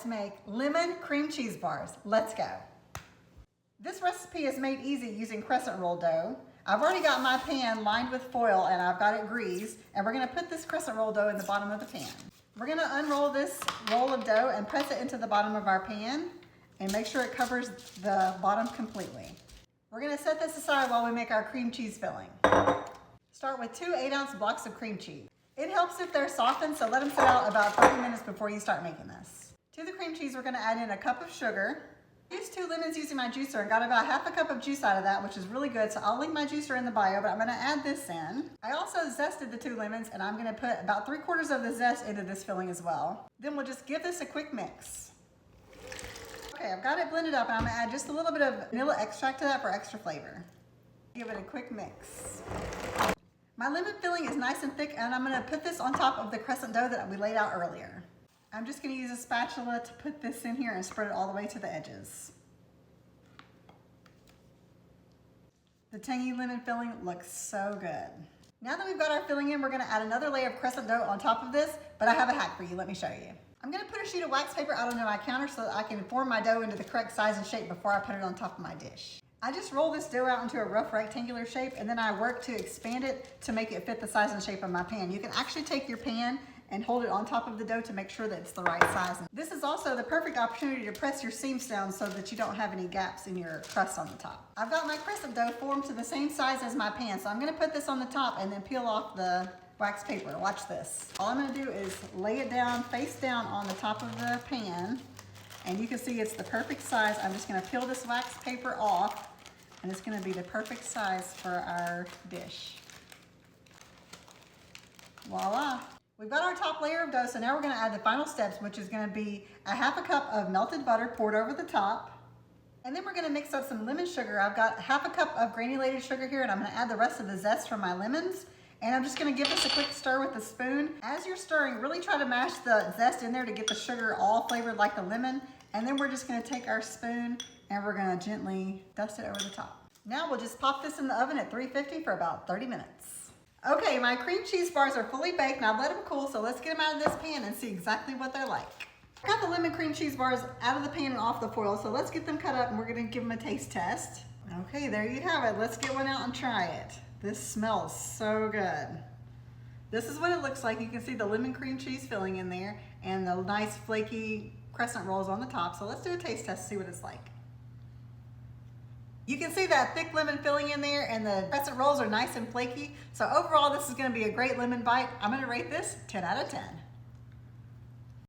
make lemon cream cheese bars. Let's go. This recipe is made easy using crescent roll dough. I've already got my pan lined with foil and I've got it greased, and we're gonna put this crescent roll dough in the bottom of the pan. We're gonna unroll this roll of dough and press it into the bottom of our pan and make sure it covers the bottom completely. We're gonna set this aside while we make our cream cheese filling. Start with 2 8-ounce blocks of cream cheese. It helps if they're softened, so let them sit out about 30 minutes before you start making this. To the cream cheese, we're gonna add in a cup of sugar. I used 2 lemons using my juicer and got about half a cup of juice out of that, which is really good, so I'll link my juicer in the bio, but I'm gonna add this in. I also zested the 2 lemons, and I'm gonna put about 3/4 of the zest into this filling as well. Then we'll just give this a quick mix. Okay, I've got it blended up, and I'm gonna add just a little bit of vanilla extract to that for extra flavor. Give it a quick mix. My lemon filling is nice and thick, and I'm gonna put this on top of the crescent dough that we laid out earlier. I'm just gonna use a spatula to put this in here and spread it all the way to the edges. The tangy lemon filling looks so good. Now that we've got our filling in, we're gonna add another layer of crescent dough on top of this, but I have a hack for you, let me show you. I'm gonna put a sheet of wax paper out onto my counter so that I can form my dough into the correct size and shape before I put it on top of my dish. I just roll this dough out into a rough rectangular shape, and then I work to expand it to make it fit the size and shape of my pan. You can actually take your pan and hold it on top of the dough to make sure that it's the right size. This is also the perfect opportunity to press your seams down so that you don't have any gaps in your crust on the top. I've got my crescent dough formed to the same size as my pan, so I'm gonna put this on the top and then peel off the wax paper. Watch this. All I'm gonna do is lay it down, face down on the top of the pan, and you can see it's the perfect size. I'm just gonna peel this wax paper off, and it's gonna be the perfect size for our dish. Voila. We've got our top layer of dough, so now we're gonna add the final steps, which is gonna be a half a cup of melted butter poured over the top. And then we're gonna mix up some lemon sugar. I've got half a cup of granulated sugar here, and I'm gonna add the rest of the zest from my lemons. And I'm just gonna give this a quick stir with a spoon. As you're stirring, really try to mash the zest in there to get the sugar all flavored like the lemon. And then we're just gonna take our spoon and we're gonna gently dust it over the top. Now we'll just pop this in the oven at 350 for about 30 minutes. Okay, my cream cheese bars are fully baked. Now I've let them cool, so let's get them out of this pan and see exactly what they're like. I got the lemon cream cheese bars out of the pan and off the foil, so let's get them cut up and we're gonna give them a taste test. Okay, there you have it. Let's get one out and try it. This smells so good. This is what it looks like. You can see the lemon cream cheese filling in there and the nice flaky crescent rolls on the top. So let's do a taste test to see what it's like. You can see that thick lemon filling in there, and the crescent rolls are nice and flaky. So overall, this is gonna be a great lemon bite. I'm gonna rate this 10 out of 10.